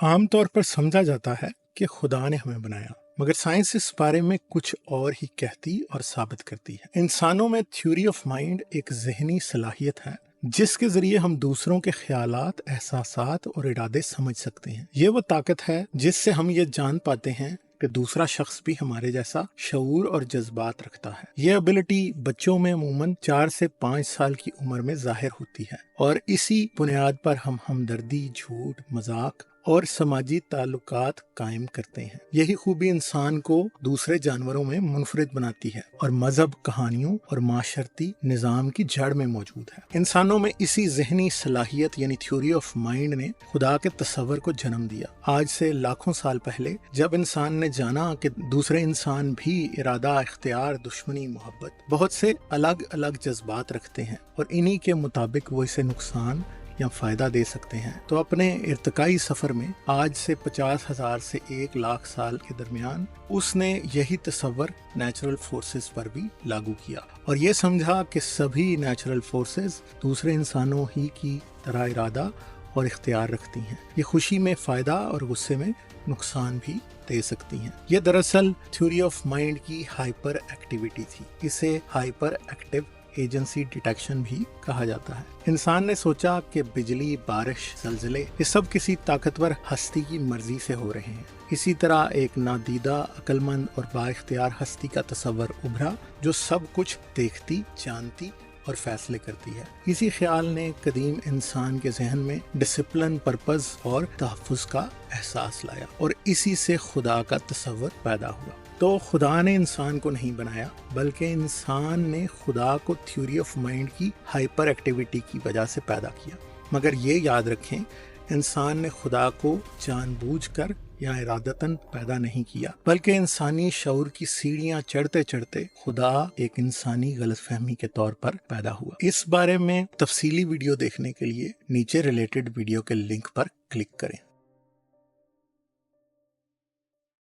आम तौर पर समझा जाता है कि खुदा ने हमें बनाया, मगर साइंस इस बारे में कुछ और ही कहती और साबित करती है। इंसानों में थ्योरी ऑफ माइंड एक ज़हनी सलाहियत है जिसके जरिए हम दूसरों के ख्यालात, एहसासात और इरादे समझ सकते हैं। ये वो ताकत है जिससे हम ये जान पाते हैं कि दूसरा शख्स भी हमारे जैसा शऊर और जज्बात रखता है। ये एबिलिटी बच्चों में अमूमन 4 से 5 साल की उम्र में जाहिर होती है और इसी बुनियाद पर हम हमदर्दी, झूठ, मजाक और समाजी ताल्लुकात कायम करते हैं। यही खूबी इंसान को दूसरे जानवरों में मुनफरिद बनाती है और मजहब, कहानियों और माशरती निज़ाम की जड़ में मौजूद है। इंसानों में इसी ज़हनी सलाहियत यानी थ्योरी ऑफ माइंड ने खुदा के तस्वर को जन्म दिया। आज से लाखों साल पहले जब इंसान ने जाना कि दूसरे इंसान भी इरादा, इख्तियार, दुश्मनी, मोहब्बत, बहुत से अलग अलग जज्बात रखते हैं और इन्हीं के मुताबिक वो इसे नुकसान या फायदा दे सकते हैं, तो अपने इर्तिकाई सफर में आज से 50,000 से 1 लाख साल के दरमियान उसने यही तस्वर नेचुरल फोर्सेस पर भी लागू किया और ये समझा कि सभी नेचुरल फोर्सेस दूसरे इंसानों ही की तरह इरादा और इख्तियार रखती हैं। ये खुशी में फायदा और गुस्से में नुकसान भी दे सकती हैं। ये दरअसल थ्योरी ऑफ माइंड की हाइपर एक्टिविटी थी। इसे हाइपर एक्टिव एजेंसी डिटेक्शन भी कहा जाता है। इंसान ने सोचा कि बिजली, बारिश, ज़लज़ले ये सब किसी ताकतवर हस्ती की मर्जी से हो रहे हैं। इसी तरह एक नादीदा, अक्लमंद और बाइख्तियार हस्ती का तस्वर उभरा जो सब कुछ देखती, जानती और फैसले करती है। इसी ख्याल ने कदीम इंसान के जहन में डिसिप्लिन, पर्पस और तहफ़्फ़ुज़ का एहसास लाया और इसी से खुदा का तस्वर पैदा हुआ। तो खुदा ने इंसान को नहीं बनाया, बल्कि इंसान ने खुदा को थ्योरी ऑफ माइंड की हाइपर एक्टिविटी की वजह से पैदा किया। मगर ये याद रखें, इंसान ने खुदा को जानबूझकर या इरादतन पैदा नहीं किया, बल्कि इंसानी शऊर की सीढ़ियां चढ़ते चढ़ते खुदा एक इंसानी गलतफहमी के तौर पर पैदा हुआ। इस बारे में तफसीली वीडियो देखने के लिए नीचे रिलेटेड वीडियो के लिंक पर क्लिक करें।